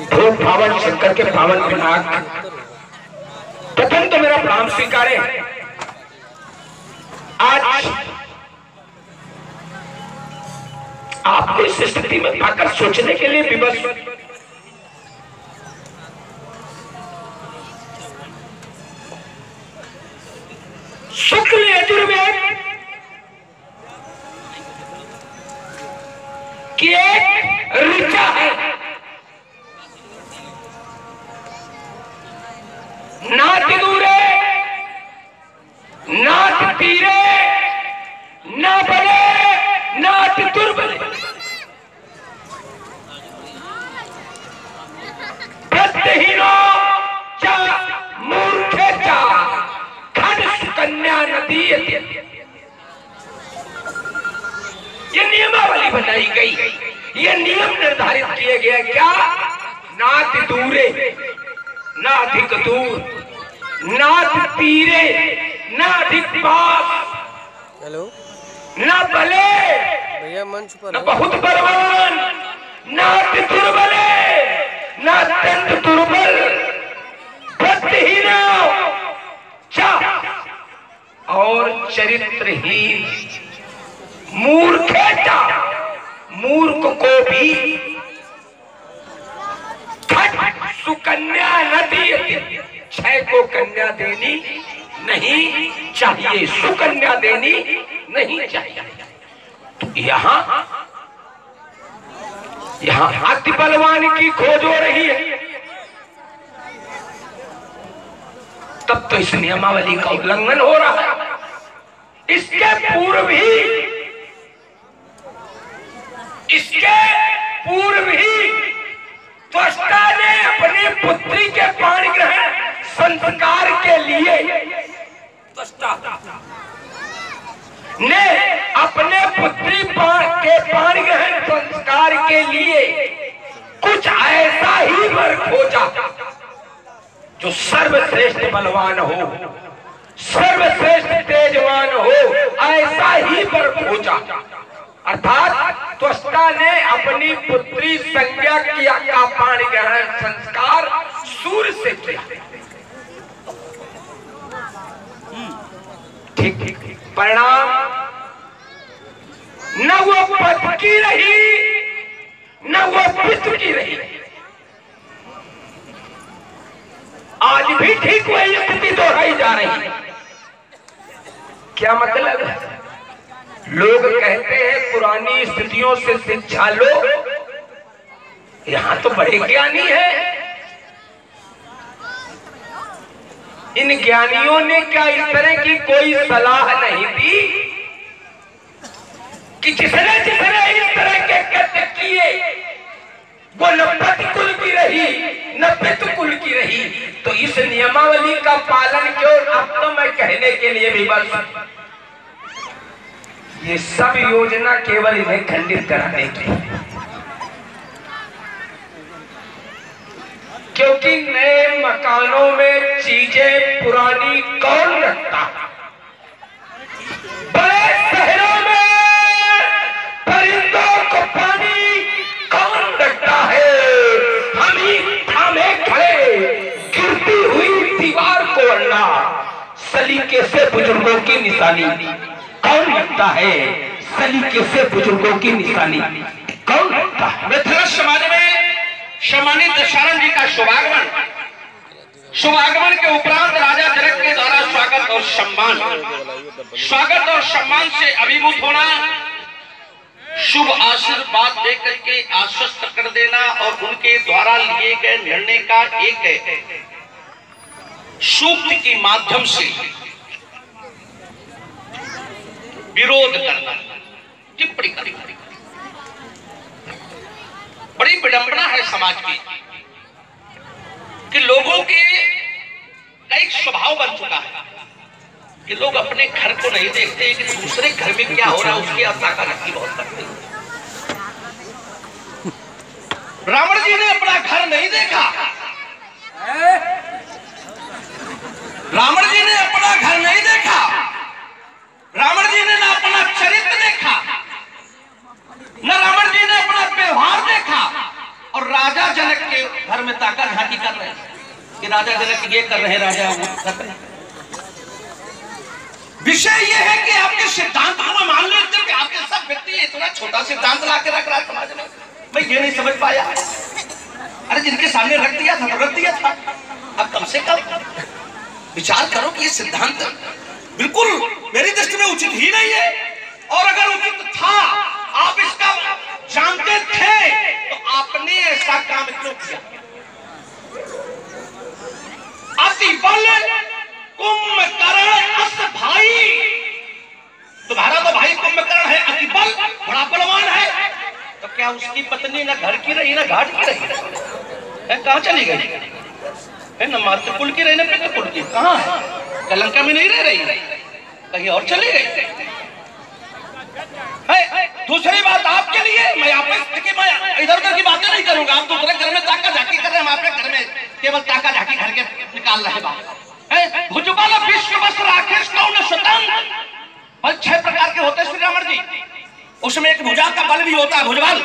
धूप पावन शंकर के पावन दिनांक प्रथम तो मेरा प्रणाम स्वीकारे। आज आपको इस स्थिति में पाकर सोचने के लिए विवश शुक्ल यजुर्वेद की एक ऋचा है, नाथ दूरे नाथ तीरे ना बले नाथ दुर्बले, प्रत्यहीनो चा मूर्खे चा खंड सुकन्या नदी। ये नियमावली बनाई गई, ये नियम निर्धारित किए गए। क्या? नाथ दूरे ना अधिक दूर, नाथ तीरे ना अधिक पास, हेलो ना भले भैया मंच पर ना बहुत बलवान, ना दुर्बले ना अत्यंत दुर्बल, बुद्धिहीन और चरित्रहीन, मूर्खेता, मूर्ख को भी सुकन्या नदी, क्षय को कन्या देनी नहीं चाहिए, सुकन्या देनी नहीं चाहिए। तो यहाँ हाथी बलवान की खोज हो रही है, तब तो इस नियमावली का उल्लंघन हो रहा है। इसके पूर्व ही त्वष्टा ने अपनी पुत्री के पाणी ग्रहण संस्कार के लिए, त्वष्टा ने अपने पुत्री के पाणी ग्रहण संस्कार के लिए कुछ ऐसा ही वर खोजा जो सर्वश्रेष्ठ बलवान हो, सर्वश्रेष्ठ तेजवान हो, ऐसा ही वर खोजा। अर्थात त्वष्टा ने अपनी पुत्री संज्ञा का पाणी ग्रहण संस्कार सूर्य से किया। ठीक परिणाम न वो पद की रही न वो पितृ की रही। आज भी ठीक वही स्थिति दोहराई जा रही है। क्या मतलब है? लोग कहते हैं पुरानी स्थितियों से शिक्षा लो, यहां तो बड़े ज्ञानी हैं। इन ज्ञानियों ने क्या इस तरह की कोई सलाह नहीं दी कि जिसने इस तरह के कृत्य किए वो न पति कुल की रही न पितृ कुल की रही, तो इस नियमावली का पालन क्यों? अब तो मैं कहने के लिए भी बस ये सब योजना केवल इन्हें खंडित कराने की, क्योंकि नए मकानों में चीजें पुरानी कौन रखता? बड़े शहरों में परिंदों को पानी कौन रखता है? हम ही थामे खड़े गिरती हुई दीवार को अड़ना सलीके से बुजुर्गों की निशानी कौन रखता है? सलीके से बुजुर्गों की निशानी कौन रखता है? मिथिला समाज में सम्मानित दशानन जी का शुभागमन के उपरांत राजा जनक के द्वारा स्वागत और सम्मान से अभिभूत होना, शुभ आशीर्वाद देकर के आश्वस्त कर देना और उनके द्वारा लिए गए निर्णय का एक सूक्त के माध्यम से विरोध करना, टिप्पणी करना बड़ी विडंबना है समाज की कि लोगों के एक स्वभाव बन चुका है कि लोग अपने घर को नहीं देखते कि दूसरे घर में क्या हो रहा है उसकी ताका-तकी बहुत करते हैं। रावण जी ने अपना घर नहीं देखा, रावण जी ने अपना घर नहीं देखा, रावण जी ने ना अपना चरित्र देखा, न रावण जी ने अपना व्यवहार देखा, में ताका झांकी कर रहे हैं कि राजा जनक ये कर रहे हैं, राजा वो कर रहे हैं। विषय ये है कि आपके सिद्धांत को मान लेते हैं कि आपके सब व्यक्ति इतना छोटा सिद्धांत ला के रख रहा है समाज में, मैं ये नहीं समझ पाया। अरे जिनके सामने रख दिया था तो रख दिया था, अब कम से कम विचार करो कि ये सिद्धांत बिल्कुल मेरी दृष्टि में उचित ही नहीं है, और अगर उचित था, आप इसका जानते थे, तो आपने ऐसा काम क्यों किया? अति बल कुंभकर्ण अस भाई, तुम्हारा तो भाई कुंभकर्ण है, अति बल, बड़ा बलवान है, तो क्या उसकी पत्नी ना घर की रही ना घाट की रही है? कहाँ चली गई है? न मातृकुल की रही ना पितृकुल की, कहाँ है? लंका में नहीं रह रही, कहीं और चली गई है। दूसरी बात आपके लिए, मैं इधर उधर की बातें नहीं करूंगा। आप दूसरे घर में ताका झाकी कर रहे हैं, हम आपके घर में केवल ताका झाकी घर के निकाल रहे बात। भुजबल विश्व बस राकेश कौन शतन, बल 6 प्रकार के होते श्री राम जी, उसमें एक भुजा का बल भी होता है भुजबल।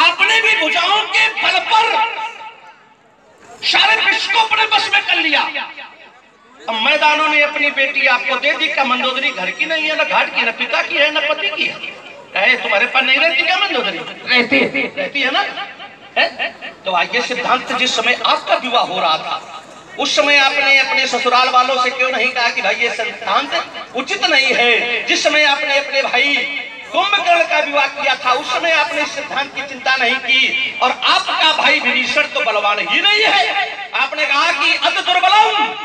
आपने भी भुजाओं के बल पर सारे विश्व को अपने बस में कर लिया। अब मैदानों ने अपनी बेटी आपको दे दी, का मंदोदरी घर की नहीं है, ना घाट की, ना पिता की है, ना पति की है। तुम्हारे पास नहीं रहती क्या मंदोदरी? रहती है ना? तो आइए सिद्धांत, जिस समय आपका विवाह हो रहा था उस समय आपने अपने ससुराल वालों से क्यों नहीं कहा कि भाई ये सिद्धांत उचित नहीं है? जिस समय आपने अपने भाई कुंभकर्ण का विवाह किया था उस समय आपने सिद्धांत की चिंता नहीं की, और आपका भाई विभीषण तो बलवान ही नहीं है। आपने कहा कि अत दुर्बलम,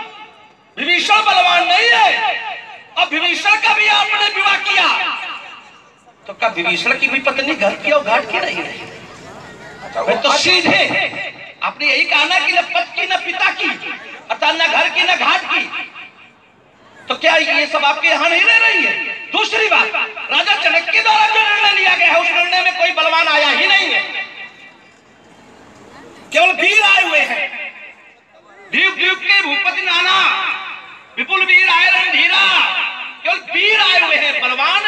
विभीषण बलवान नहीं है। अब विभीषण का भी आपने विवाह किया, तो क्या विभीषण की भी पत्नी घर की और घाट की नहीं है? तो सीधे आपने यही कहा ना कि न पति की न पिता की, अर्थात न घर की न घाट की, तो क्या ये सब आपके यहाँ नहीं रह रही है? दूसरी बात, राजा जनक के द्वारा जो निर्णय लिया गया है उस निर्णय में कोई बलवान आया ही नहीं है, केवल वीर आए हुए हैं। द्वीप द्वीप के भूपति नाना, विपुल वीर आए रणधीरा, केवल वीर आए हुए हैं, बलवान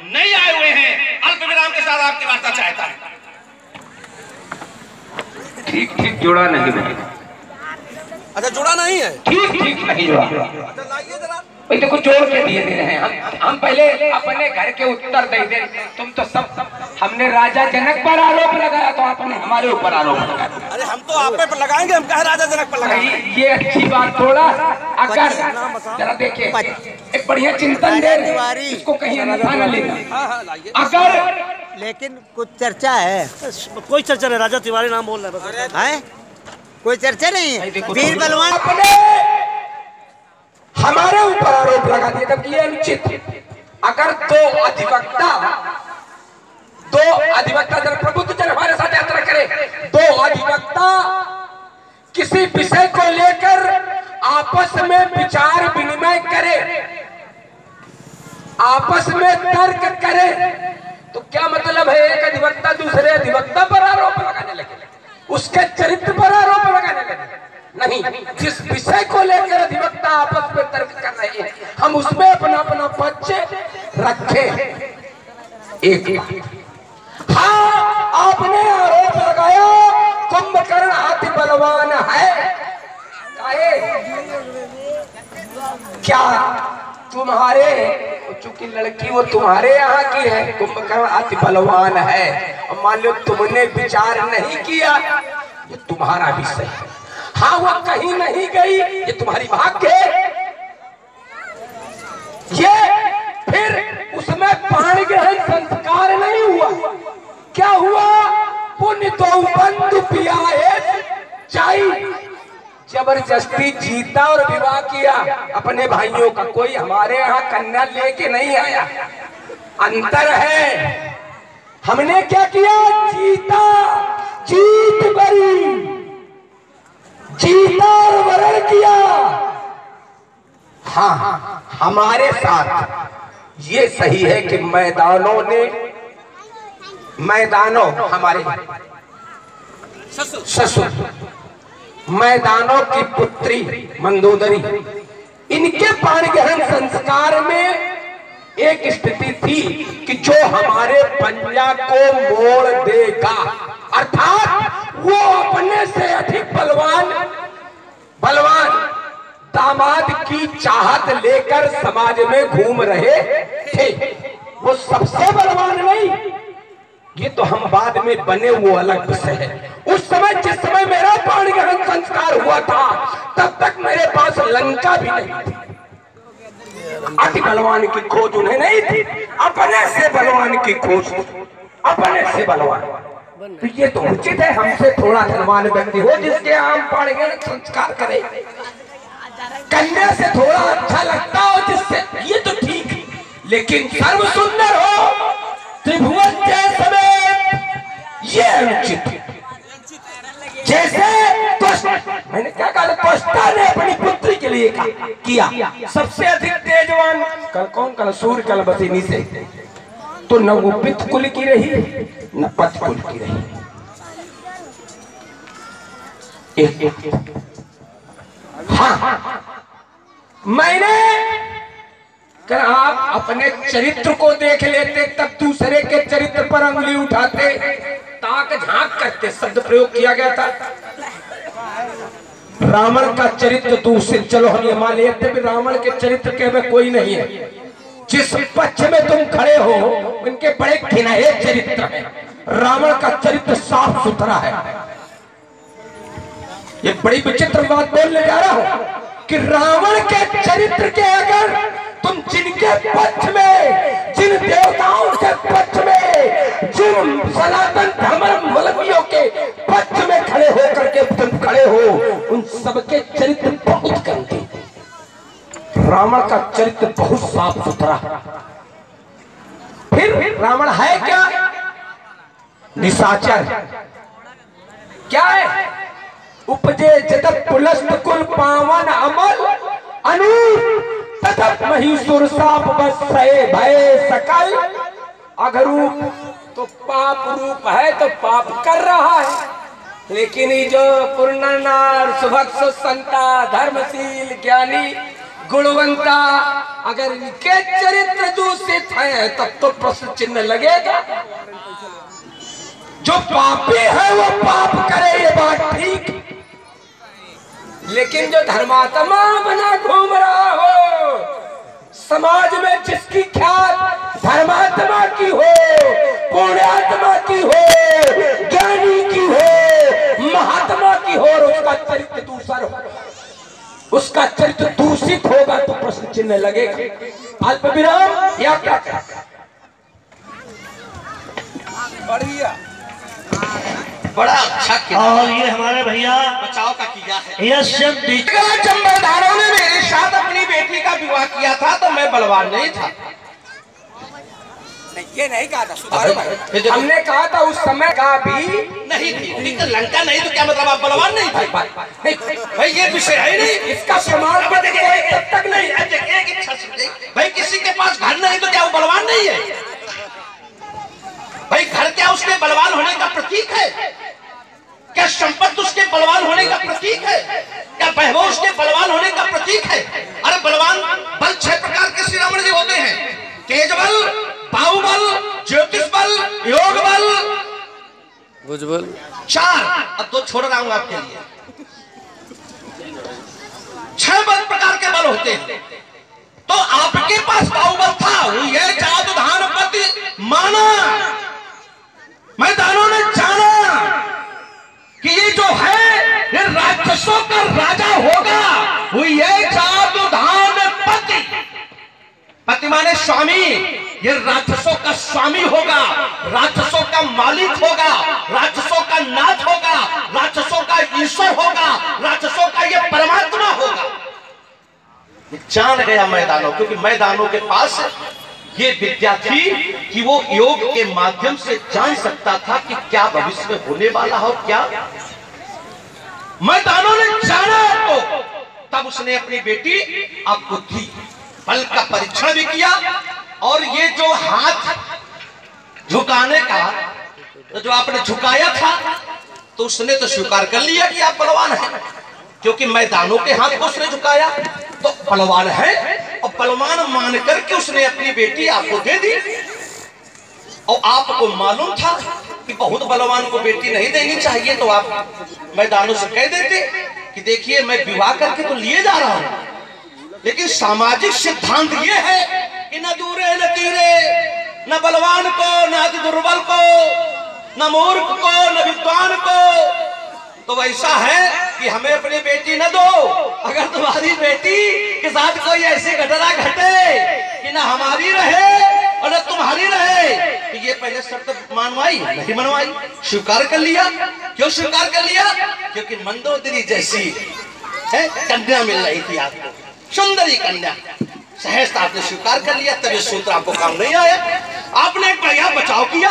नहीं आए हुए हैं। अल्प विराम के साथ आपकी वार्ता चाहता है। ठीक ठीक जोड़ा नहीं है। अच्छा जुड़ा नहीं है, ठीक ठीक नहीं जोड़ा। भाई देखो जोड़ के दिए दे रहे हैं हम पहले अपने घर के उत्तर दे दे। तुम तो सब, हमने राजा जनक पर आरोप लगाया तो आपने हमारे ऊपर आरोप लगाया। अरे हम तो आप पे लगाएंगे, हम कहे राजा जनक पर लगाएंगे। ये अच्छी बात थोड़ा, अगर जरा देखिए एक बढ़िया चिंतन दे रहे हैं, इसको कहीं अन्यथा न लेना। अगर लेकिन कुछ चर्चा है, कोई चर्चा नहीं, राजा तिवारी नाम बोल रहे है? कोई चर्चा नहीं है। वीर बलवान अपने हमारे ऊपर आरोप लगा दिया, जबकि ये अनुचित। अगर दो अधिवक्ता जन प्रबुद्ध जन हमारे साथ यात्रा करे, दो अधिवक्ता किसी विषय को लेकर आपस में विचार विनिमय करे, आपस में तर्क करे, तो क्या मतलब है एक अधिवक्ता दूसरे अधिवक्ता पर आरोप लगाने लगे, उसके चरित्र पर आरोप लगाने लगे? नहीं, जिस विषय को लेकर अधिवक्ता आपस में तर्क कर रहे हैं हम उसमें अपना अपना पक्ष रखें। एक हाँ, आपने आरोप लगाया कुंभकर्ण अति बलवान है, क्या तुम्हारे, चूंकि लड़की वो तुम्हारे यहाँ की है, कुंभकर्ण अति बलवान है, और मान लो तुमने विचार नहीं किया, ये तुम्हारा विषय है। हाँ, वो कहीं नहीं गई, ये तुम्हारी भाग्य है। ये फिर उसमें पाणी ग्रहण संस्कार नहीं हुआ, क्या हुआ? पुण्य तो बंधु पियाए चाई, जबरदस्ती जीता और विवाह किया अपने भाइयों का। कोई हमारे यहाँ कन्या लेके नहीं आया, अंतर है। हमने क्या किया? जीता, जीत बरी, जीता और वरण किया। हाँ, हमारे साथ ये सही है कि मैदानों हमारे ससुर, मैदानों की पुत्री मंदोदरी, इनके पाणी ग्रहण संस्कार में एक स्थिति थी कि जो हमारे पंजा को मोड़ देगा, अर्थात वो अपने से अधिक चाहत लेकर समाज में घूम रहे थे। वो सबसे बलवान नहीं, ये तो हम बाद में बने, वो अलग विषय है। उस समय जिस समय मेरा पाणिग्रहण संस्कार हुआ था तब तक मेरे पास लंका भी नहीं थी। अति बलवान की खोज उन्हें नहीं थी, अपने से बलवान की खोज, अपने से बलवान। तो ये तो उचित है हमसे थोड़ा धनवान व्यक्ति हो जिसके हम पाणिग्रहण संस्कार करें, कन्या से थोड़ा अच्छा लगता हो जिससे, ये तो ठीक है। लेकिन सर्व सुंदर हो त्रिभुवन के समेत, ये अनुचित। जैसे मैंने क्या कहा, त्वष्टा ने अपनी पुत्री के लिए किया सबसे अधिक तेजवान कौन कल सूर्य कलबसिनी से, तो न वो पित्त कुल की रही न पथ कुल की रही। हाँ, मैंने कर आप अपने चरित्र को देख लेते तब दूसरे के चरित्र पर अंगुली उठाते, ताक झांक करते शब्द प्रयोग किया गया था। रावण का चरित्र दूसरे, चलो हम ये मान लेते भी रावण के चरित्र के में कोई नहीं है। जिस पक्ष में तुम खड़े हो उनके बड़े घिनौने चरित्र हैं। रावण का चरित्र साफ सुथरा है। ये बड़ी विचित्र बात बोलने जा रहा हूं कि रावण के चरित्र के अगर तुम जिनके पक्ष में, जिन देवताओं के पक्ष में, जिन सनातन धर्मावलंबियों के पक्ष में खड़े होकर के तुम खड़े हो, उन सबके चरित्र बहुत गंदे। रावण का चरित्र बहुत साफ सुथरा। फिर रावण है क्या? निशाचर। क्या है? उपजे जदप पुलस्त कुल पावन अमल अनूप तदप महिषुर साप बस सहे भय सकल। अघरूप तो पाप रूप है, तो पाप कर रहा है। लेकिन ये जो पूर्णनार सुभक्ष संता धर्मशील ज्ञानी गुणवंता, अगर इनके चरित्र दूषित है तब तो प्रश्न चिन्ह लगेगा। जो पापी है वो पाप करे, ये बात ठीक, लेकिन जो धर्मात्मा बना घूम रहा हो, समाज में जिसकी ख्यात धर्मात्मा की हो, पुण्यात्मा की हो, ज्ञानी की हो, महात्मा की हो, और उसका चरित्र दूसरा हो, उसका चरित्र दूषित होगा तो प्रश्न चिन्ह लगेगा। अल्प विराम या क्या? बढ़िया, बड़ा अच्छा किया। और ये हमारे भैया बचाव का किया है। चंबरदारों ने मेरे साथ अपनी बेटी का विवाह किया था तो मैं बलवान नहीं था। ये नहीं कहा था, सुधारो भाई। हमने कहा था उस समय का भी नहीं थी, तो लंका नहीं तो क्या मतलब आप बलवान नहीं थे? भाई ये विषय है नहीं, इसका प्रमाण तब तक नहीं। एक इच्छा समझे भाई, किसी के पास घर नहीं तो क्या वो बलवान नहीं है? भाई घर क्या उसके बलवान होने का प्रतीक है? क्या संपत्ति उसके बलवान होने का प्रतीक है? क्या वैभव उसके बलवान होने का प्रतीक है? अरे बलवान बल 6 प्रकार के श्री रावण जी होते हैं। तेज बल, बाहुबल, ज्योतिष बल, योग बल, भुजबल 4। अब 2 छोड़ रहा हूं आपके लिए। 6 बल प्रकार के बल होते हैं। तो आपके पास बाहुबल था, वो ये जादू धानपति माना, मैदानों ने जाना कि ये जो है ये राक्षसों का राजा होगा। वो ये जादूधान पति, पति माने स्वामी, ये राक्षसों का स्वामी होगा, राक्षसों का मालिक होगा, राक्षसों का नाथ होगा, राक्षसों का ईश्वर होगा, राक्षसों का ये परमात्मा होगा। जान गया मैदानों, क्योंकि मैदानों के पास ये विद्या थी कि वो योग के माध्यम से जान सकता था कि क्या भविष्य में होने वाला हो। क्या मैदानों ने जाना तो तब उसने अपनी बेटी आपको दी, बल का परीक्षण भी किया। और ये जो हाथ झुकाने का, तो जो आपने झुकाया था तो उसने तो स्वीकार कर लिया कि आप बलवान हैं, क्योंकि मैदानों के हाथ को उसने झुकाया तो बलवान है। और बलवान मान करके उसने अपनी बेटी आपको दे दी। और आपको मालूम था कि बहुत बलवान को बेटी नहीं देनी चाहिए, तो आप मैदानों से कह देते कि देखिए मैं विवाह करके तो लिए जा रहा हूं, लेकिन सामाजिक सिद्धांत ये है कि न दूरे न तीरे, न बलवान को, न अति दुर्बल को, न मूर्ख को, न विद्वान को। तो वैसा है कि हमें अपनी बेटी न दो। अगर तुम्हारी बेटी के साथ कोई ऐसी घटना घटे कि न हमारी रहे और न तुम्हारी रहे, तो ये पहले शर्त मनवाई नहीं मनवाई, स्वीकार कर लिया। क्यों स्वीकार कर लिया? क्योंकि मंदोदरी जैसी है कन्या मिल रही थी आपको, सुंदरी कन्या। सहज आपने स्वीकार कर लिया, तब ये सूत्र आपको काम नहीं आया। आपने एक बढ़िया बचाव किया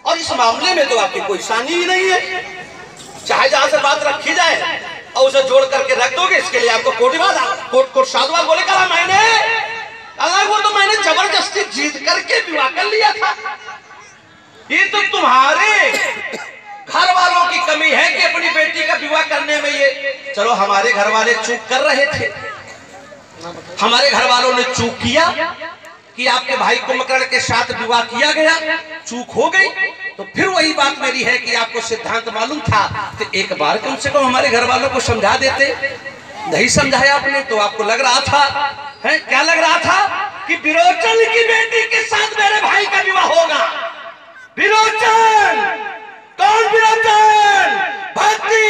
और इस मामले में तो आपकी कोई सानी ही नहीं है। चाहे जहां से बात रखी जाए और उसे जोड़ करके रख दोगे, इसके लिए आपको कोट साधुवाद बोले कहा मैंने, अलग वो तो मैंने जबरदस्ती जीत करके विवाह कर लिया था। ये तो तुम्हारे घर वालों की कमी है कि अपनी बेटी का विवाह करने में ये। चलो हमारे घर वाले चूक कर रहे थे, हमारे घर वालों ने चूक किया कि आपके भाई कुंभकर्ण के साथ विवाह किया गया, चूक हो गई। तो फिर वही बात मेरी है कि आपको सिद्धांत मालूम था तो एक बार कम से कम हमारे घर वालों को समझा देते। नहीं समझाया आपने तो आपको लग रहा था, है क्या लग रहा था कि विरोचन की बेटी के साथ मेरे भाई का विवाह होगा। विरोचन कौन? विरोचन भक्ति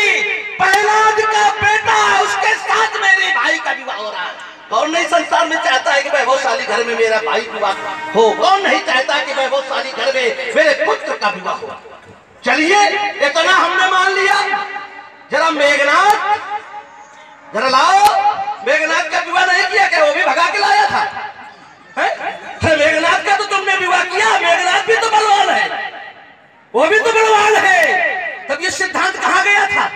प्रहलाद का बेटा, उसके साथ मेरे भाई का विवाह हो रहा है। कौन नहीं संसार में चाहता है कि वैभवशाली घर में मेरा भाई विवाह हो? कौन नहीं चाहता कि वैभवशाली घर में मेरे पुत्र का विवाह हो? चलिए इतना हमने मान लिया। जरा मेघनाथ, जरा लाओ, मेघनाथ का विवाह नहीं किया क्या? वो भी भगा के लाया था, है? मेघनाथ का तो तुमने विवाह किया। मेघनाथ भी तो बलवान है, वो भी तो बलवान है। तब ये सिद्धांत कहाँ गया था?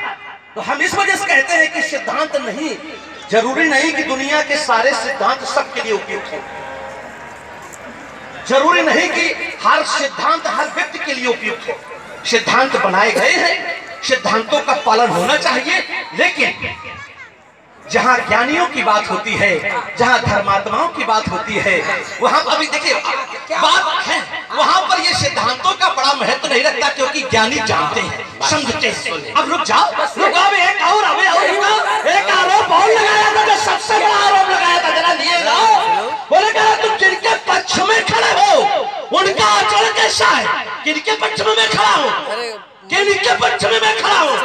तो हम इस वजह से कहते हैं कि सिद्धांत नहीं, जरूरी नहीं कि दुनिया के सारे सिद्धांत सबके लिए उपयुक्त हो। जरूरी नहीं कि हर सिद्धांत हर व्यक्ति के लिए उपयुक्त हो। सिद्धांत बनाए गए हैं, सिद्धांतों का पालन होना चाहिए, लेकिन जहां ज्ञानियों की बात होती है, जहां धर्मात्माओं की बात होती है, वहां अभी देखिए बात है, वहां पर ये सिद्धांतों का बड़ा महत्व नहीं रखता, क्योंकि ज्ञानी जानते हैं, समझते हैं। अब रुक जाओ, एक आरोप और लगाया था, जो सबसे बड़ा आरोप लगाया था, जरा लिए जाओ। बोले कहा तुम जिनके पक्ष में खड़े हो उनका आचरण कैसा है? किनके पक्ष में मैं खड़ा हूँ? किनके पक्ष में मैं खड़ा हूँ?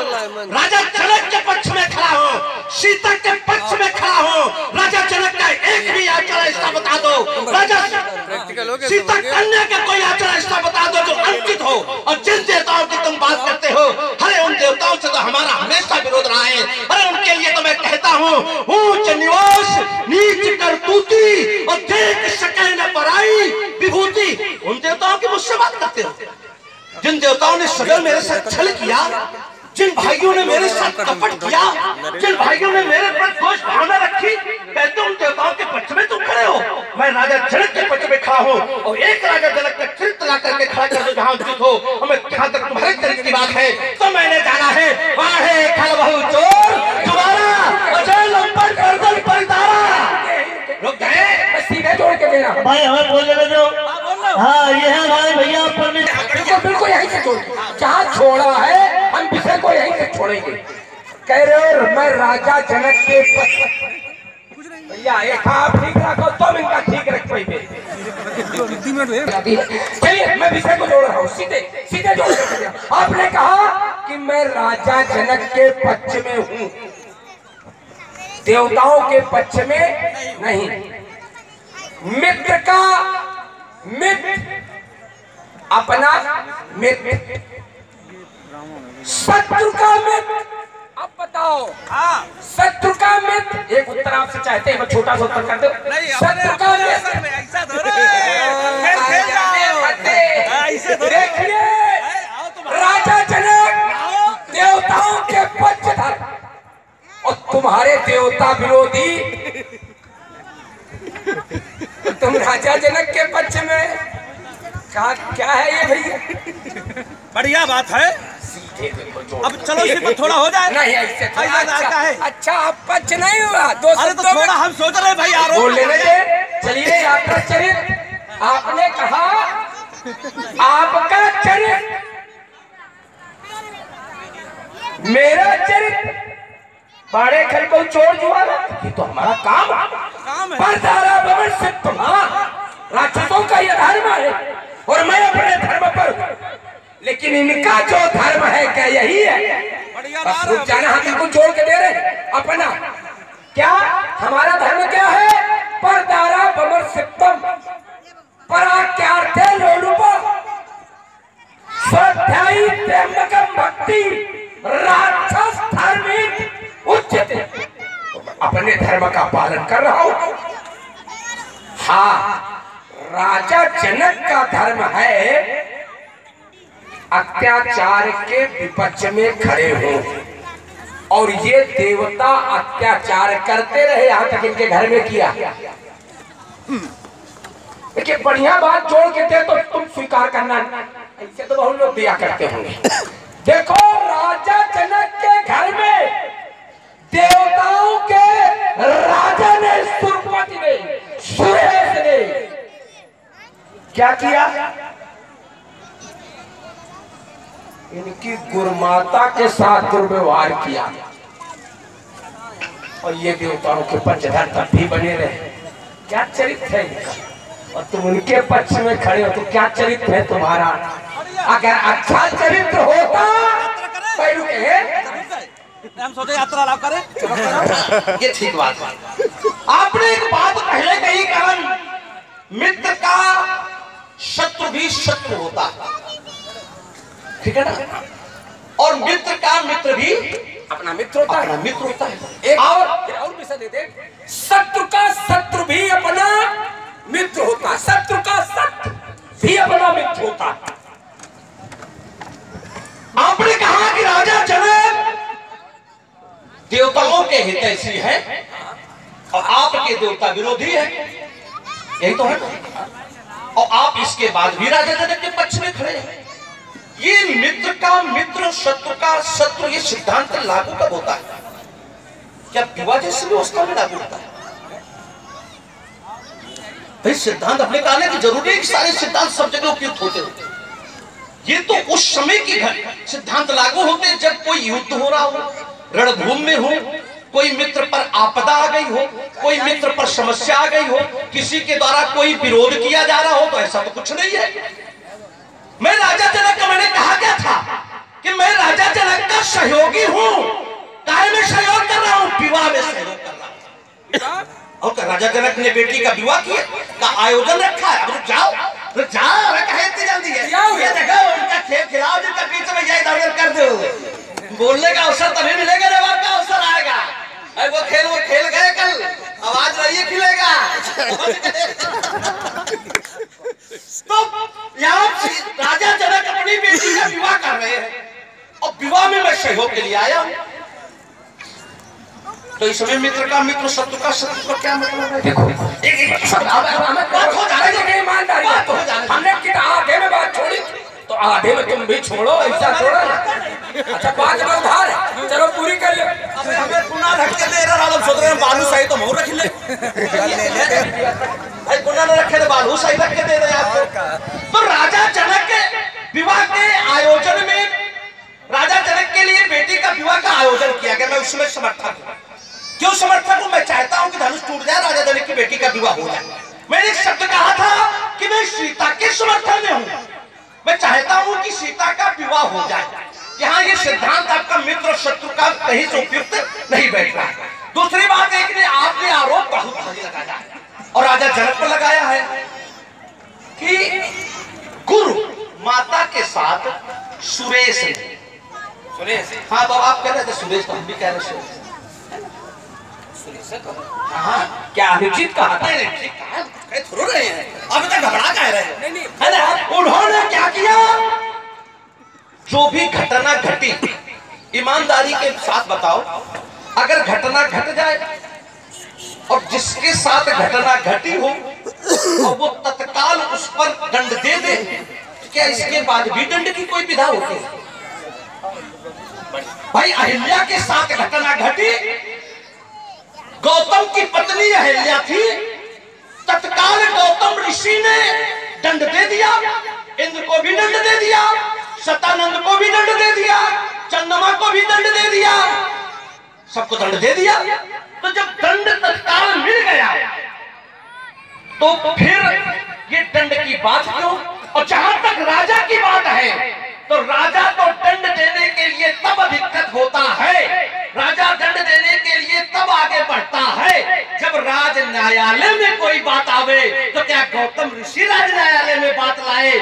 राजा जनक के पक्ष में खड़ा हूँ, सीता के पक्ष में खड़ा हूँ। राजा जनक का एक भी आचरण ऐसा बता दो, राजा सीता कन्या का कोई आचरण ऐसा बता दो जो अंकित हो। और जिन देवताओं की तुम बात करते हो, अरे उन देवताओं से तो हमारा हमेशा विरोध रहा है। अरे उनके लिए तो मैं कहता हूँ, ऊंच निवास नीच करतूती और देख सके न पराई विभूति। उन देवताओं की मुझसे बात करते हो? जिन देवताओं ने सदैव मेरे साथ छल किया, जिन भाइयों ने मेरे साथ कपट किया, जिन भाइयों ने मेरे पर दोष भावना रखी, कहते उन देवताओं के पक्ष में तुम खड़े हो। मैं राजा जनक के पक्ष में खड़ा हूँ, और एक राजा जनक का चरित्र ला करके खड़ा कर दो जहाँ उचित हो। हमें जहाँ तक तुम्हारे चरित्र की बात है तो मैंने जाना है, वहाँ है खल बहु चोर तुम्हारा अजय लंपट गर्दन परितारा। रुक गए, सीधे जोड़ के देना भाई, हमें बोल लेने दो। हाँ ये है भाई, भैया बिल्कुल यहीं से छोड़, जहाँ छोड़ा है हम विषय को यहीं से छोड़ेंगे। कह रहे हो मैं राजा जनक के भैया एक आप ठीक रखो तो इनका ठीक रख पाएंगे। चलिए मैं विषय को जोड़ रहा हूँ, सीधे सीधे जोड़ रहा हूँ। आपने कहा कि मैं राजा जनक के पक्ष में हूँ, देवताओं के पक्ष में नहीं। मित्र का मित्र अपना मित्र, शत्रु का मित्र। अब बताओ, शत्रु का मित्र, एक उत्तर आपसे चाहते हैं, मैं छोटा सा उत्तर कर दो। शत्रु का मित्र, देखिए राजा जनक देवताओं के पक्षधर और तुम्हारे देवता विरोधी, तुम राजा जनक के पक्ष में। क्या है ये भैया? बढ़िया बात है। अब चलो इसी पर थोड़ा हो जाए। नहीं ऐसे थोड़ा अच्छा है। अच्छा अब पक्ष नहीं हुआ, दो अरे तो थोड़ा हम सोच रहे भाई यार बोल लेने दे। चलिए आपका चरित्र, आपने कहा आपका चरित्र, मेरा चरित्र बाड़े खल को चोर जुआरा, ये तो हमारा काम है। पर दारा बमन से तुम्हारा राक्षसों का ये धर्म है और मैं अपने धर्म पर, लेकिन इनका जो धर्म है क्या यही है? बस रुक जाना, हम बिल्कुल जोड़ के दे रहे हैं अपना। क्या हमारा धर्म क्या है? पर दारा बमन सिप्तम पराक्यार्थे लोलुपा स्वाध्यायी त्र्यंबकम भक्ति राक्षस धर्मी उचित। अपने धर्म का पालन कर रहा हूं। हाँ, राजा जनक का धर्म है अत्याचार के विपक्ष में खड़े हो, और ये देवता अत्याचार करते रहे यहां तक इनके घर में किया। देखिए बढ़िया बात जोड़ के दे तो तुम स्वीकार करना, ऐसे तो बहुत लोग दिया करते होंगे। देखो राजा जनक के घर में देवताओं के राजा ने, सुरपति ने, सुरेश ने क्या किया? इनकी गुरुमाता के साथ दुर्व्यवहार किया, और ये देवताओं के पक्षधर तब भी बने रहे। क्या चरित्र है इनका? और तुम उनके पक्ष में खड़े हो तो क्या चरित्र है तुम्हारा? अगर अच्छा चरित्र होता हम सोचे यात्रा लाभ करें। ये ठीक बात है। आपने एक बात पहले कही, कारण मित्र का शत्रु भी शत्रु होता है, ठीक है ना? और मित्र का मित्र भी अपना मित्र होता है, अपना मित्र होता है। एक और विषय दे दे, शत्रु का शत्रु भी अपना मित्र होता है, शत्रु का शत्रु भी अपना मित्र होता है। आपने कहा कि राजा जनक देवताओं के हितैषी है और आपके देवता विरोधी है, यही तो है। और आप इसके बाद भी राजा जनक के पक्ष में खड़े हैं। ये मित्र का मित्र, शत्रु का शत्रु, ये सिद्धांत लागू कब होता है? क्या विवाह जैसी व्यवस्था में लागू होता है? भाई सिद्धांत अपने कहने की जरूरी है कि सारे सिद्धांत सब जगह उपयुक्त होते होते। ये तो उस समय की सिद्धांत लागू होते जब कोई युद्ध हो रहा हो, रणभूमि में हो, कोई मित्र पर आपदा आ गई हो, कोई मित्र पर समस्या आ गई हो, किसी के द्वारा कोई विरोध किया जा रहा हो, तो ऐसा तो कुछ नहीं है। मैं राजा जनक का, मैंने कहा क्या था कि मैं राजा जनक का सहयोगी हूं। काहे में सहयोग कर रहा हूं? विवाह में सहयोग कर रहा हूं। और राजा जनक ने बेटी का विवाह किया का आयोजन रखा है। अब जाओ कहे इतनी जल्दी है, ये देखो उनका खेल खिलाओ, जिनका बीच में ये इधर कर दो। बोलने का अवसर तभी मिलेगा जब आपका अवसर आएगा। अरे वो खेल गए कल, आवाज रही खिलेगा। तो यहाँ राजा जनक अपनी बेटी का विवाह कर रहे हैं, और विवाह में मैं सहयोग के लिए आया हूँ। तो इसमें मित्र का मित्र, शत्रु का शत्रु का क्या मतलब है? देखो बात हो जाने, ईमानदारी हमने आधे में बात छोड़ी तो आधे में तुम भी छोड़ो, ऐसा थोड़ा ना। अच्छा बात में उधार है, चलो पूरी कर ले। हमें पुना रख के दे रहा हम सोच रहे हैं बालू सही तो मोर रख ले। भाई पुना न रखे तो बालू सही रख के दे रहे आपको। तो राजा जनक के विवाह के आयोजन में, राजा जनक के लिए बेटी का विवाह का आयोजन किया गया। मैं उसमें समर्थक हूँ। क्यों समर्थक हूँ? मैं चाहता हूँ कि धनुष टूट जाए, राजा जनक की बेटी का विवाह हो जाए। मैंने एक शब्द कहा था कि मैं सीता के समर्थन में हूँ। मैं चाहता हूँ कि सीता का विवाह हो जाए। यहाँ ये सिद्धांत आपका मित्र और शत्रु का कहीं से उपयुक्त नहीं बैठ रहा है। दूसरी बात एक ने आपने आरोप बहुत सही लगाया है और राजा जनक पर लगाया है कि गुरु माता के साथ सुरेश ने, हाँ बाबा आप कह रहे थे सुरेश, तो हम भी कह रहे थे हाँ, क्या अनुचित कहा था? रहे हैं अभी तक घबरा कह रहे हैं। उन्होंने क्या किया? जो भी घटना घटी, ईमानदारी के साथ बताओ, अगर घटना घट जाए और जिसके साथ घटना घटी हो और वो तत्काल उस पर दंड दे दे, क्या इसके बाद भी दंड की कोई विधा होती है? भाई अहिल्या के साथ घटना घटी, गौतम की पत्नी अहिल्या थी, तत्काल गौतम ऋषि ने दंड दे दिया, इंद्र को भी दंड दे दिया, सतानंद को भी दंड दे दिया, चंद्रमा को भी दंड दे दिया, सबको दंड दे दिया। तो जब दंड तत्काल मिल गया तो फिर ये दंड की बात क्यों? और जहां तक राजा की बात है तो राजा तो दंड देने के लिए तब अधिकृत होता है, राजा दंड देने के लिए तब आगे बढ़ता है जब राज न्यायालय में कोई बात आवे। तो क्या गौतम ऋषि राज न्यायालय में बात लाए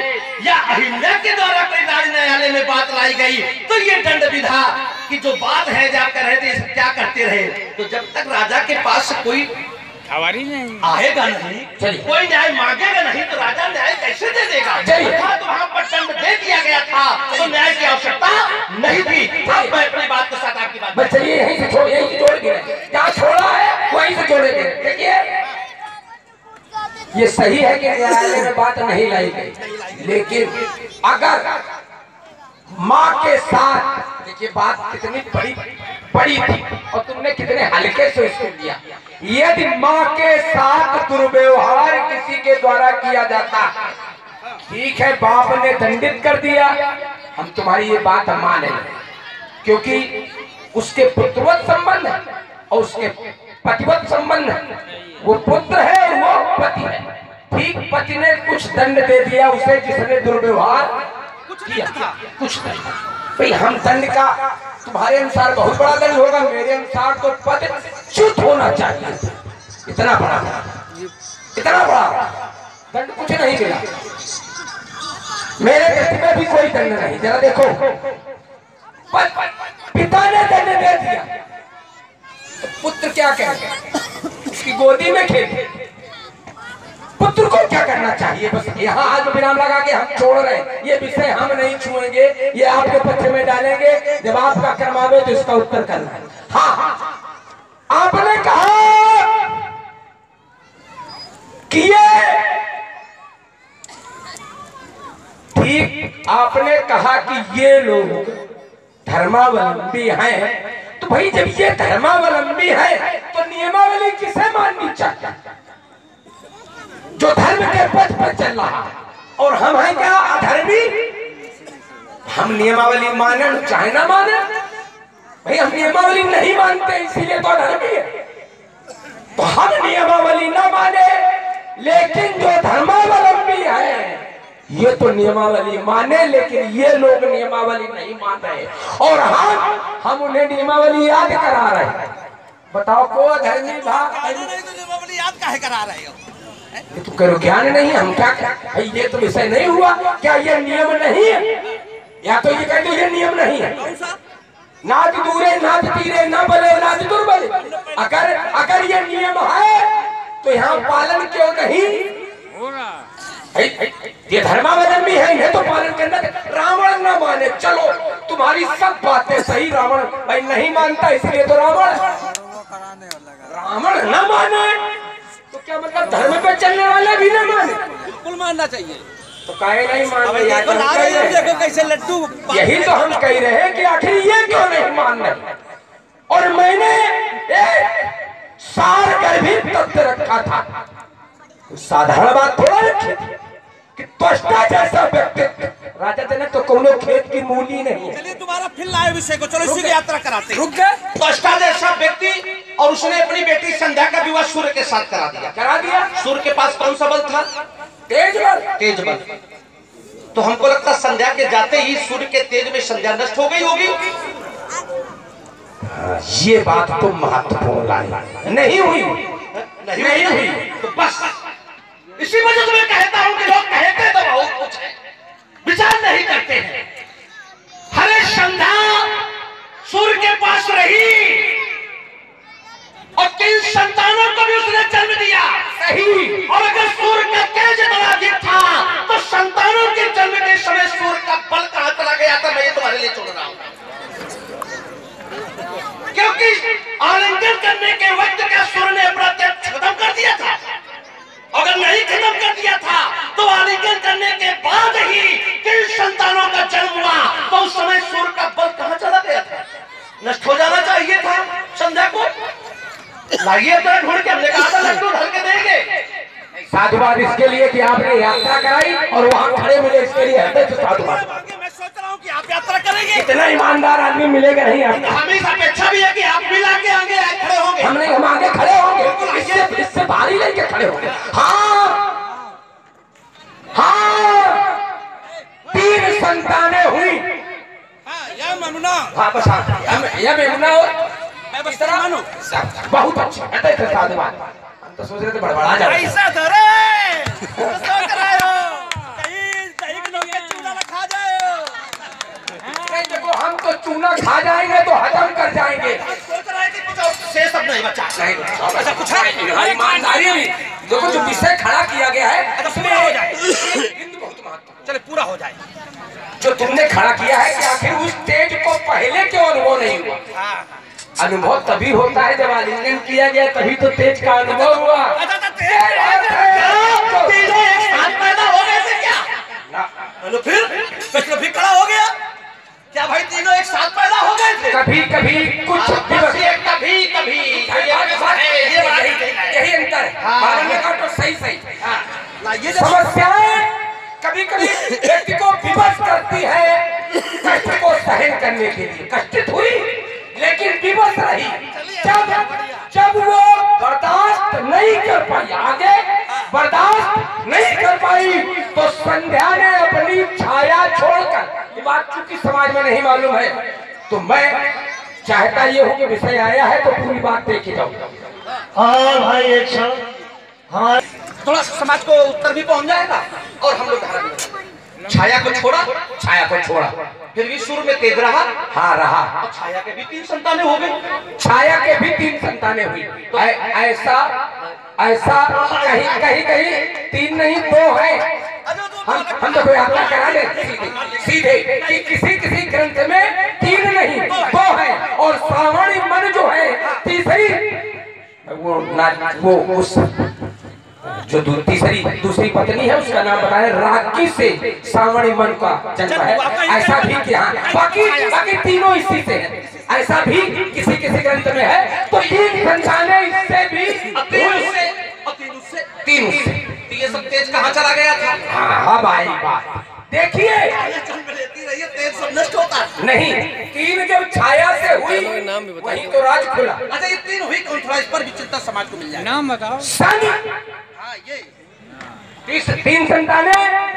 या अहिल्या के द्वारा कोई राज न्यायालय में बात लाई गई? तो ये दंड विधा की जो बात है जब कर रहे थे क्या करते रहे। तो जब तक राजा के पास कोई आएगा नहीं, कोई न्याय मांगेगा नहीं तो राजा न्याय कैसे दे देगा? तो वहां पर दंड दे दिया गया था तो न्याय की आवश्यकता नहीं थी। अब मैं अपनी बात के साथ आपकी बात चलिए यहीं से जोड़ के क्या छोड़ा है वहीं से जोड़ेंगे। देखिए ये सही है कि न्यायालय में बात नहीं लाई गई, लेकिन अगर माँ के साथ, देखिए बात कितनी बड़ी थी और तुमने कितने हल्के से इसको लिया। यदि माँ के साथ दुर्व्यवहार किसी के द्वारा किया जाता, ठीक है बाप ने दंडित कर दिया, हम तुम्हारी ये बात माने, क्योंकि उसके पुत्रवत संबंध है और उसके पतिवत संबंध है। वो पुत्र है और वो पति है। ठीक पति ने कुछ दंड दे दिया उसे जिसने दुर्व्यवहार किया, कुछ नहीं। भाई हम दंड का तुम्हारे अनुसार बहुत बड़ा दंड होगा, मेरे अनुसार तो पद च्युत होना चाहिए। इतना बड़ा दंड कुछ नहीं मिला, मेरे दृष्टि में भी कोई दंड नहीं। जरा देखो पिता ने दंड दे दिया तो पुत्र क्या कहेगा? उसकी गोदी में खेले। पुत्र को क्या करना चाहिए? बस यहाँ आज विराम लगा के हम छोड़ रहे हैं, ये विषय हम नहीं छुएंगे, ये आपके पत्र में डालेंगे। जब आपका कर्म आवे तो इसका उत्तर करना है। हाँ, आपने कहा कि ये ठीक, आपने कहा कि ये लोग धर्मावलंबी हैं, तो भाई जब ये धर्मावलंबी है तो नियमावली किसे माननी चाहिए? जो धर्म के पथ पर चल रहा, और हम हैं क्या अधर्मी? हम नियमावली माने चाहे ना माने, भाई हम नियमावली नहीं मानते इसीलिए तो अधर्मी है। तो हम नियमावली ना माने, लेकिन जो धर्मावलंबी है ये तो नियमावली माने, लेकिन ये लोग नियमावली नहीं मान रहे और हम उन्हें नियमावली याद करा रहे हैं। बताओ को अधर्मी नियमावली याद काहे करा रहे हो? ये तो करो ज्ञान नहीं, हम क्या भाई ये तो विषय नहीं हुआ क्या? ये नियम नहीं है, या तो ये कहते ये नियम नहीं है। नाच दूरे नाच तीरे ना बले नाच दुर्बले। अगर ये नियम है तो यहाँ पालन क्यों नहीं? ये धर्मावलंबी है, इन्हें तो पालन करना। रावण ना माने, चलो तुम्हारी सब बातें सही, रावण भाई नहीं मानता इसलिए तो रावण ना माने तो क्या मतलब धर्म पे चलने वाले भी ना माने? बिल्कुल मानना चाहिए। तो काहे नहीं मान रहे? देखो कैसे लड्डू, यही तो हम कह रहे हैं कि आखिर ये क्यों नहीं मान रहे? और मैंने एक सार गर्भित तथ्य रखा था, साधारण बात थोड़ा रखी थी कि त्वष्टा जैसा व्यक्तित्व, राजा जनक तो कोनो खेत की मूली नहीं है। चलिए तुम्हारा फिर लाए विषय को, चलो इसी की यात्रा कराते हैं। रुक गए। त्वष्टा जैसा व्यक्ति, और उसने अपनी बेटी संध्या का विवाह सूर्य के साथ करा दिया। सूर्य के पास कौन सा बल था? तेज बल। तो हमको लगता संध्या के जाते ही सूर्य के तेज में संध्या नष्ट हो गई होगी। ये बात तो महत्वपूर्ण लाई, नहीं हुई। तो बस इसी वजह से मैं कहता हूं कि लोग कहते तो बहुत कुछ है, विचार नहीं करते हैं। हरे संध्या सूर्य के पास रही और 3 संतानों को भी उसने जन्म दिया। सही। और अगर सूर्य का तेज इतना अधिक था तो संतानों के जन्म के समय सूर्य का बल कहां चला गया था? मैं ये तुम्हारे लिए छोड़ रहा हूं, क्योंकि आलिंगन करने के वक्त क्या सूर्य ने अपना तेज खत्म कर दिया था? अगर नहीं खत्म कर दिया था तो आलिंगन करने के बाद ही 3 संतानों का जन्म हुआ, तो उस समय सूर्य का बल कहां चला गया था? नष्ट हो जाना चाहिए था। संध्या को लाइए तो ढूंढ के, हमने कहा था लड्डू ढल के देंगे। साधुवाद इसके लिए कि आपने यात्रा कराई और वहां खड़े मिले, इसके लिए हृदय से साधुवाद। मैं सोच रहा हूँ कि आप यात्रा करेंगे। इतना ईमानदार आदमी मिलेगा नहीं आपको। हमें अपेक्षा भी है कि आप भी लाके इससे भारी लेके खड़े हो गए। हाँ हाँ 3 संतानें हुई। या मनुना हाँ बस हाँ यह मेमुना और मैं बस तेरा मानू बहुत अच्छा कहते थे साधुवाद। हम तो सोच रहे थे बड़बड़ा जाए। ऐसा तो रे तो सोच रहे हो कहीं के लोग चूना ना खा जाए। नहीं देखो हम तो चूना खा जाएंगे तो हजम कर जाएंगे। सोच रहे कि कुछ से सब नहीं बचा नहीं ऐसा कुछ है ईमानदारी भी देखो जो विषय खड़ा किया गया है पूरा हो जाए बहुत महत्व। चले पूरा हो जाए जो तुमने खड़ा किया है कि आखिर उस स्टेज को पहले क्यों अनुभव नहीं हुआ? अनुभव तभी होता है जब आलिंगन किया गया, तभी तो तेज का अनुभव हुआ। पैदा हो गए थे क्या? हेलो फिर खड़ा हो गया क्या भाई? तीनों एक साथ पैदा हो गए थे? कभी कभी कुछ कभी कभी यही अंतर है। मानने का तो सही ये समस्याएं कभी कभी व्यक्ति को विवश करती है कष्ट को सहन करने के लिए। कष्टित हुई लेकिन विवश रही। जब वो बर्दाश्त नहीं कर पाई, आगे बर्दाश्त नहीं कर पाई तो संध्या ने अपनी छाया छोड़कर, ये बात चूंकि समाज में नहीं मालूम है तो मैं चाहता ये हूँ कि विषय आया है तो पूरी बात देखी जाओ। हाँ भाई एक क्षण। हाँ थोड़ा समाज को उत्तर भी पहुंच जाएगा और हम लोग छाया को छोड़ा फिर भी शुरू में तेज रहा। हाँ रहा। और छाया के भी 3 संतानें हो गई। छाया के भी 3 संतानें हुई। ऐसा कहीं 3 नहीं 2 है। हम तो कोई यात्रा करा ले सीधे कि किसी ग्रंथ में 3 नहीं 2 है। और श्रावणी मन जो है तीसरी वो उस जो दूसरी पत्नी है उसका नाम बताया रागी से श्रावणी मन का जन्म है। ऐसा भी कि हाँ बाकी तीनों इसी से है। ऐसा भी किसी ग्रंथ में है। तो 3 संतानें इससे भी 3 उससे। ये सब तेज कहाँ चला गया था? हाँ भाई बात देखिए तेज सब नष्ट होता है। नहीं 3 जब छाया से हुई वही तो राज खुला। अच्छा ये 3 हुई कौन? थोड़ा इस पर भी चिंता समाज को मिल जाए। नाम बताओ। शनि। हाँ ये 3 संतानें,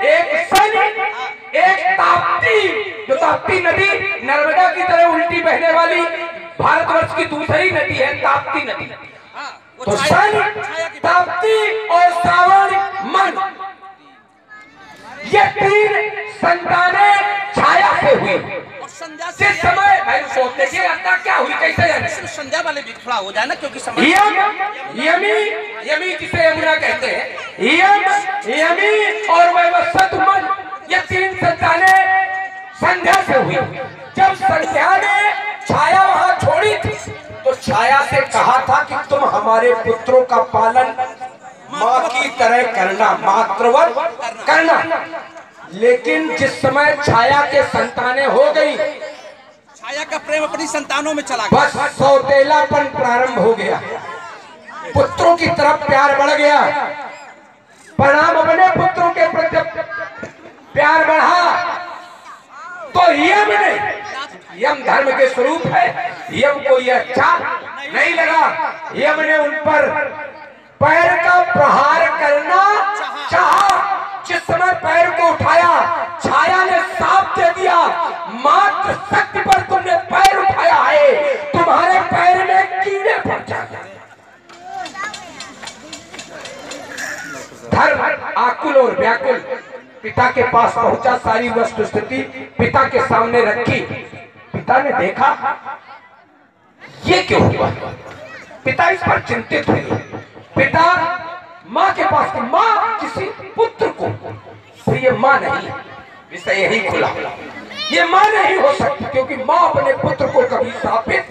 एक शनि एक ताप्ती, जो ताप्ती नदी नर्मदा की तरह उल्टी बहने वाली भारतवर्ष की दूसरी नदी है ताप्ती नदी। तो शनि ताप्ती और श्रावण मन ये 3 संतानें छाया से हुई। और संध्या जिस समय भाई सोच देखिए घटना क्या हुई कैसे जाने। संध्या वाले भी थोड़ा हो जाए ना क्योंकि समाज यमी जिसे यमुना कहते हैं यमी और वैवस्वत मन ये 3 संतानें संध्या से हुई। जब संध्या ने छाया वहां छोड़ी थी तो छाया से कहा था कि तुम हमारे पुत्रों का पालन माँ की तरह करना, मातृवत करना। लेकिन जिस समय छाया के संतानें हो गई छाया का प्रेम अपनी संतानों में चला गया। बस सौतेलापन प्रारंभ हो गया। पुत्रों की तरफ प्यार बढ़ गया। परिणाम अपने पुत्रों के प्रति प्यार बढ़ा तो यम धर्म के स्वरूप है। यम को यह अच्छा नहीं लगा। यम ने उन पर पैर का प्रहार करना चाहा। जिस समय पैर को उठाया छाया ने साफ दे दिया, मात्र शक्ति पर तुमने पैर उठाया है, तुम्हारे पैर में कीड़े पड़ जाएंगे। धर्म आकुल और व्याकुल पिता के पास पहुंचा, सारी वस्तु स्थिति पिता के सामने रखी। पिता ने देखा ये क्यों हुआ। पिता इस पर चिंतित हुए। पिता माँ के पास की माँ किसी पुत्र को, तो ये माँ नहीं, विषय यही खुला। ये माँ नहीं हो सकती क्योंकि माँ अपने पुत्र को कभी स्थापित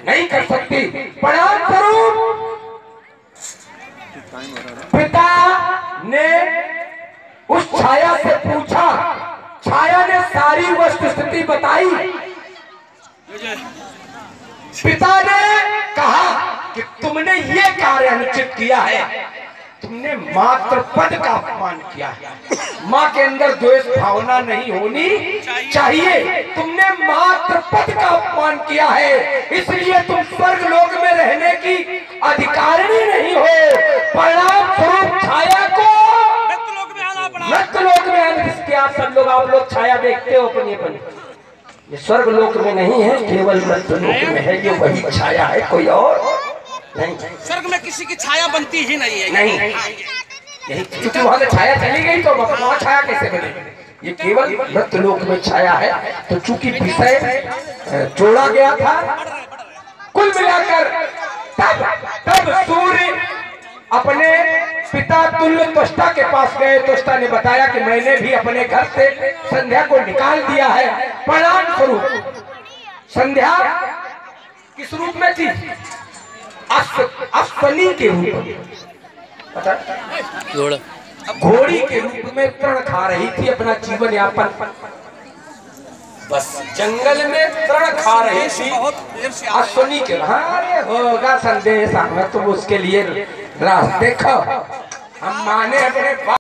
नहीं कर सकती। परिणाम स्वरूप पिता ने उस छाया से पूछा। छाया ने सारी वस्तु स्थिति बताई। पिता ने कहा कि तुमने ये कार्य अनुचित किया है। तुमने मात्र पद का अपमान किया है। माँ के अंदर द्वेष भावना नहीं होनी चाहिए। तुमने मात्र पद का अपमान किया है, इसलिए तुम स्वर्ग लोक में रहने की अधिकारिणी नहीं हो। परिणाम स्वरूप छाया को मृत्यलोक में आने इसके आप सब लोग आप लोग छाया देखते हो अपनी अपनी। ये स्वर्ग लोक में नहीं है, केवल मृत्यलोक में है। ये वही छाया है, कोई और नहीं। स्वर्ग में किसी की छाया बनती ही नहीं है। नहीं यही क्योंकि वहां से छाया चली गई तो वहां छाया कैसे बनेगी। ये केवल मृत्यलोक में छाया है। तो चूंकि विषय जोड़ा गया था, कुल मिलाकर तब सूर्य अपने पिता तुल्य त्वष्टा के पास गए। त्वष्टा ने बताया कि मैंने भी अपने घर से संध्या को निकाल दिया है। परिणाम स्वरूप संध्या किस रूप में थी? अश्वनी के रूप में, घोड़ी के रूप में तृण खा रही थी अपना जीवन यापन। बस जंगल में तृण खा रही थी अश्वनी के। अरे होगा संदेश, हमें तुम उसके लिए रास्ते देखो, हम माने अपने